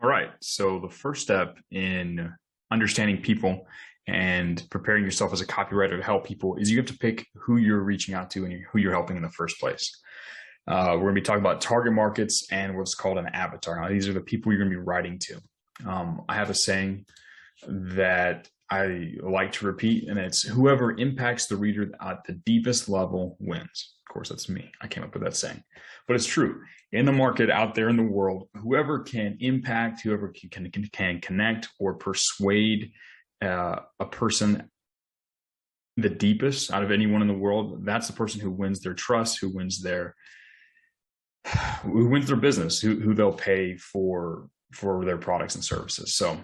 All right. So the first step in understanding people and preparing yourself as a copywriter to help people is you have to pick who you're reaching out to and who you're helping in the first place. We're going to be talking about target markets and what's called an avatar. Now, these are the people you're going to be writing to. I have a saying that I like to repeat, and it's whoever impacts the reader at the deepest level wins. Of course, that's me. I came up with that saying, but it's true. In the market out there in the world, whoever can impact, whoever can connect or persuade a person the deepest out of anyone in the world, that's the person who wins their trust, who wins their business, who they'll pay for their products and services. So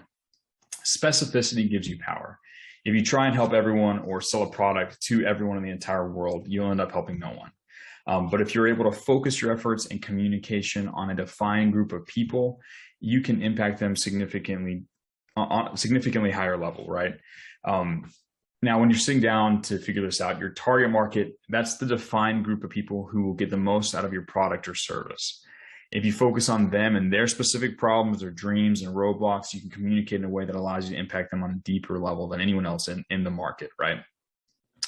specificity gives you power. If you try and help everyone or sell a product to everyone in the entire world, you'll end up helping no one. But if you're able to focus your efforts and communication on a defined group of people, you can impact them significantly on a significantly higher level, right? Now, when you're sitting down to figure this out, your target market, that's the defined group of people who will get the most out of your product or service. If you focus on them and their specific problems or dreams and roadblocks, you can communicate in a way that allows you to impact them on a deeper level than anyone else in the market, right?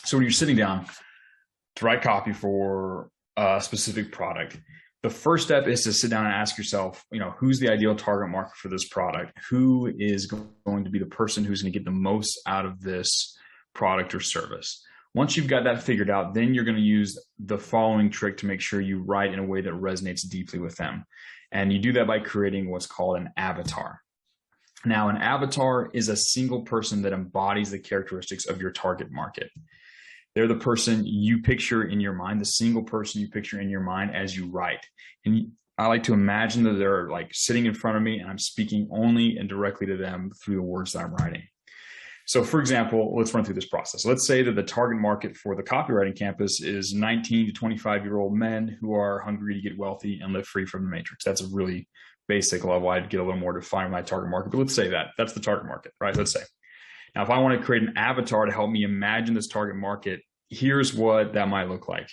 So when you're sitting down to write copy for a specific product, the first step is to sit down and ask yourself, who's the ideal target market for this product? Who is going to be the person who's going to get the most out of this product or service? Once you've got that figured out, then you're going to use the following trick to make sure you write in a way that resonates deeply with them. And you do that by creating what's called an avatar. Now, an avatar is a single person that embodies the characteristics of your target market. They're the person you picture in your mind, the single person you picture in your mind as you write. And I like to imagine that they're like sitting in front of me and I'm speaking only and directly to them through the words that I'm writing. So for example, let's run through this process. Let's say that the target market for the copywriting campus is 19 to 25-year-old men who are hungry to get wealthy and live free from the matrix. That's a really basic level. I'd get a little more to define my target market, but let's say that's the target market, right? Let's say. Now, if I want to create an avatar to help me imagine this target market, here's what that might look like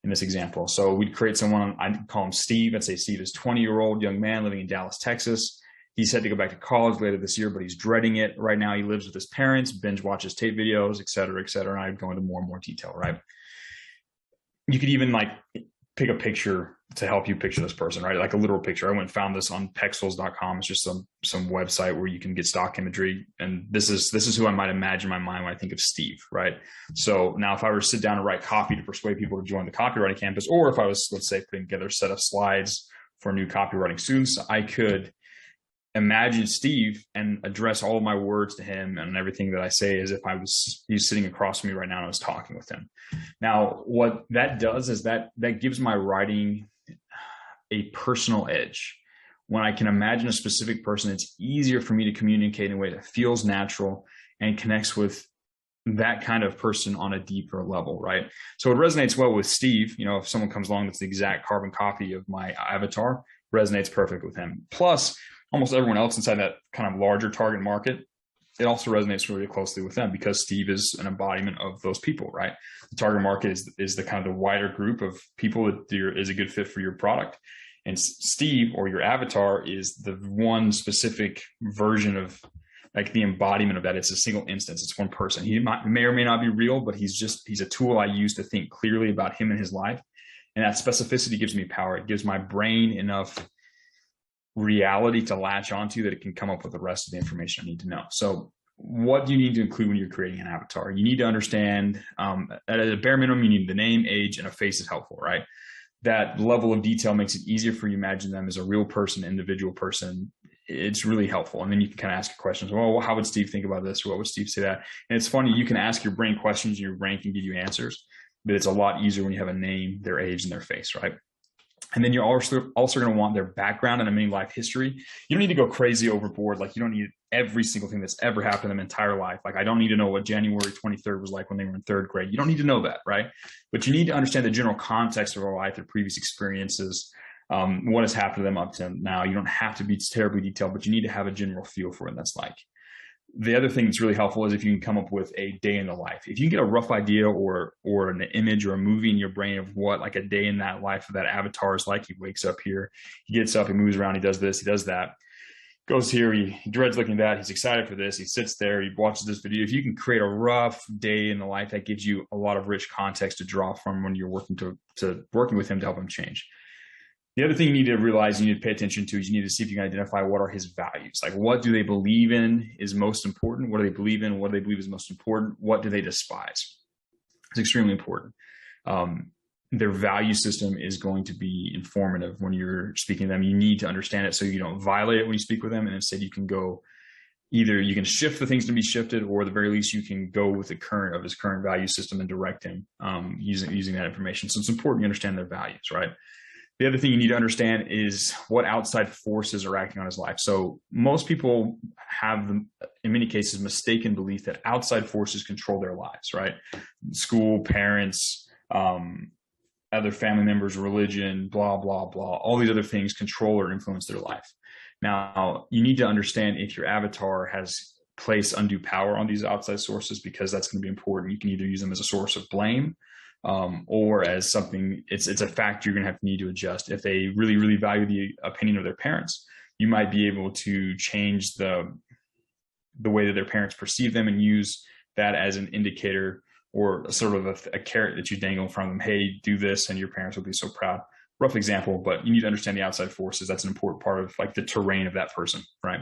in this example. So we'd create someone, I'd call him Steve. I'd say Steve is a 20-year-old young man living in Dallas, Texas. He's set to go back to college later this year, but he's dreading it. Right now, he lives with his parents, binge watches tape videos, et cetera, et cetera. And I'd go into more and more detail, right? You could even pick a picture to help you picture this person, right? Like a literal picture. I went and found this on pexels.com. It's just some website where you can get stock imagery. And this is who I might imagine in my mind when I think of Steve, right? So now if I were to sit down and write copy to persuade people to join the copywriting campus, or if I was, let's say, putting together a set of slides for new copywriting students, I could imagine Steve and address all of my words to him and everything that I say as if he's sitting across from me right now and I was talking with him. Now, what that does is that gives my writing a personal edge. When I can imagine a specific person, it's easier for me to communicate in a way that feels natural and connects with that kind of person on a deeper level, right? So it resonates well with Steve. If someone comes along that's the exact carbon copy of my avatar, resonates perfect with him. Plus, almost everyone else inside that kind of larger target market, it also resonates really closely with them because Steve is an embodiment of those people, right? The target market is the kind of the wider group of people that is a good fit for your product. And Steve, or your avatar, is the one specific version of the embodiment of that. It's a single instance. It's one person. He may or may not be real, but he's a tool I use to think clearly about him and his life. And that specificity gives me power. It gives my brain enough reality to latch onto that it can come up with the rest of the information I need to know. So what do you need to include when you're creating an avatar? You need to understand, at a bare minimum, you need the name, age, and a face is helpful, right? That level of detail makes it easier for you to imagine them as a real person, individual person. It's really helpful. And then you can kind of ask questions. Well, how would Steve think about this? Or what would Steve say that? And it's funny, you can ask your brain questions and your brain can give you answers, but it's a lot easier when you have a name, their age, and their face, right? And then you're also going to want their background and a mini life history. You don't need to go crazy overboard. You don't need every single thing that's ever happened in their entire life. I don't need to know what January 23rd was like when they were in third grade. You don't need to know that, right? But you need to understand the general context of their life, their previous experiences, what has happened to them up to now. You don't have to be terribly detailed, but you need to have a general feel for what that's like. The other thing that's really helpful is if you can come up with a day in the life. If you can get a rough idea or an image or a movie in your brain of what a day in that life of that avatar is like. He wakes up here, he gets up, he moves around, he does this, he does that. goes here, he dreads looking at that, he's excited for this, he sits there, he watches this video. If you can create a rough day in the life, that gives you a lot of rich context to draw from when you're working with him to help him change. The other thing you need to realize, you need to pay attention to, is you need to see if you can identify what are his values. Like, what do they believe in is most important? What do they believe in? What do they believe is most important? What do they despise? It's extremely important. Their value system is going to be informative when you're speaking to them. You need to understand it so you don't violate it when you speak with them. And instead you can go, either you can shift the things to be shifted, or at the very least you can go with his current value system and direct him using that information. So it's important you understand their values, right? The other thing you need to understand is what outside forces are acting on his life. So most people have, in many cases, mistaken belief that outside forces control their lives, right? School, parents, other family members, religion, blah, blah, blah. All these other things control or influence their life. Now, you need to understand if your avatar has placed undue power on these outside sources, because that's going to be important. You can either use them as a source of blame, or as something, it's a factor you're going to need to adjust. If they really, really value the opinion of their parents, you might be able to change the way that their parents perceive them and use that as an indicator, or sort of a carrot that you dangle in front of them. Hey, do this and your parents will be so proud. Rough example, but you need to understand the outside forces. That's an important part of like the terrain of that person, right?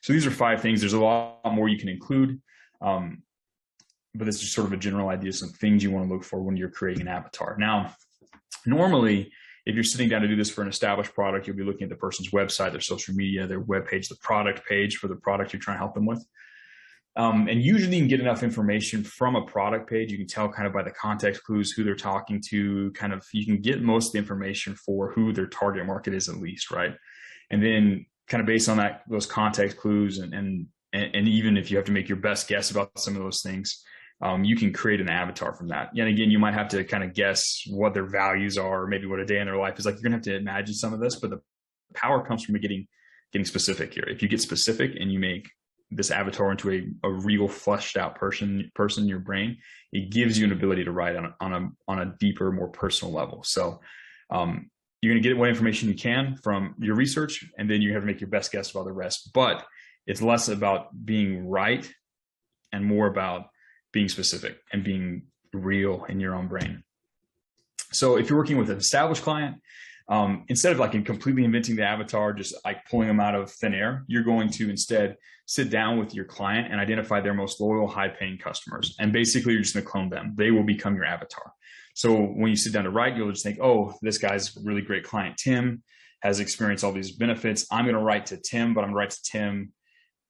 So these are 5 things. There's a lot more you can include. But this is sort of a general idea, some things you want to look for when you're creating an avatar. Now, normally, if you're sitting down to do this for an established product, you'll be looking at the person's website, their social media, their webpage, the product page for the product you're trying to help them with. And usually you can get enough information from a product page. You can tell kind of by the context clues who they're talking to, kind of, you can get most of the information for who their target market is at least, right? And then kind of based on that, those context clues, and even if you have to make your best guess about some of those things, you can create an avatar from that. And again, you might have to kind of guess what their values are, or maybe what a day in their life is like. You're gonna have to imagine some of this, but the power comes from getting specific here. If you get specific and you make this avatar into a real fleshed out person in your brain, it gives you an ability to write on a deeper, more personal level. So you're gonna get what information you can from your research, and then you have to make your best guess about the rest. But it's less about being right and more about being specific and being real in your own brain. So if you're working with an established client, instead of like completely inventing the avatar, just like pulling them out of thin air, you're going to instead sit down with your client and identify their most loyal, high-paying customers. And basically, you're just going to clone them. They will become your avatar. So when you sit down to write, you'll just think, oh, this guy's a really great client. Tim has experienced all these benefits. I'm going to write to Tim, but I'm going to write to Tim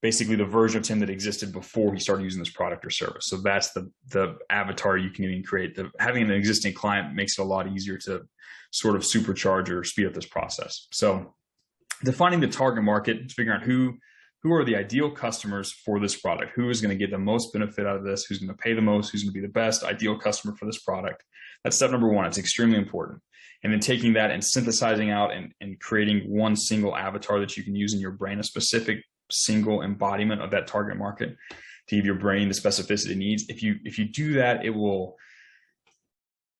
basically the version of Tim that existed before he started using this product or service. So that's the avatar you can even create. Having an existing client makes it a lot easier to sort of supercharge or speed up this process. So defining the target market, figuring out who are the ideal customers for this product, who is going to get the most benefit out of this, who's going to pay the most, who's going to be the best ideal customer for this product. That's step number 1. It's extremely important. And then taking that and synthesizing out and creating one single avatar that you can use in your brain, a specific single embodiment of that target market to give your brain the specificity it needs. If you do that, it will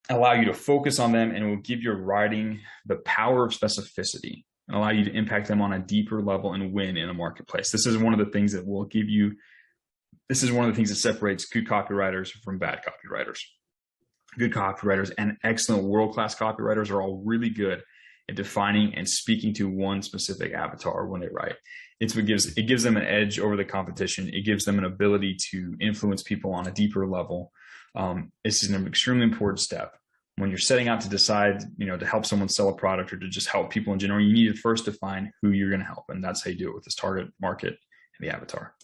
allow you to focus on them, and it will give your writing the power of specificity and allow you to impact them on a deeper level and win in a marketplace. This is one of the things that will give you, this is one of the things that separates good copywriters from bad copywriters. Good copywriters and excellent world-class copywriters are all really good at defining and speaking to one specific avatar when they write. It gives them an edge over the competition. It gives them an ability to influence people on a deeper level. This is an extremely important step. When you're setting out to decide, to help someone sell a product or to just help people in general, you need to first define who you're going to help. And that's how you do it with this target market and the avatar.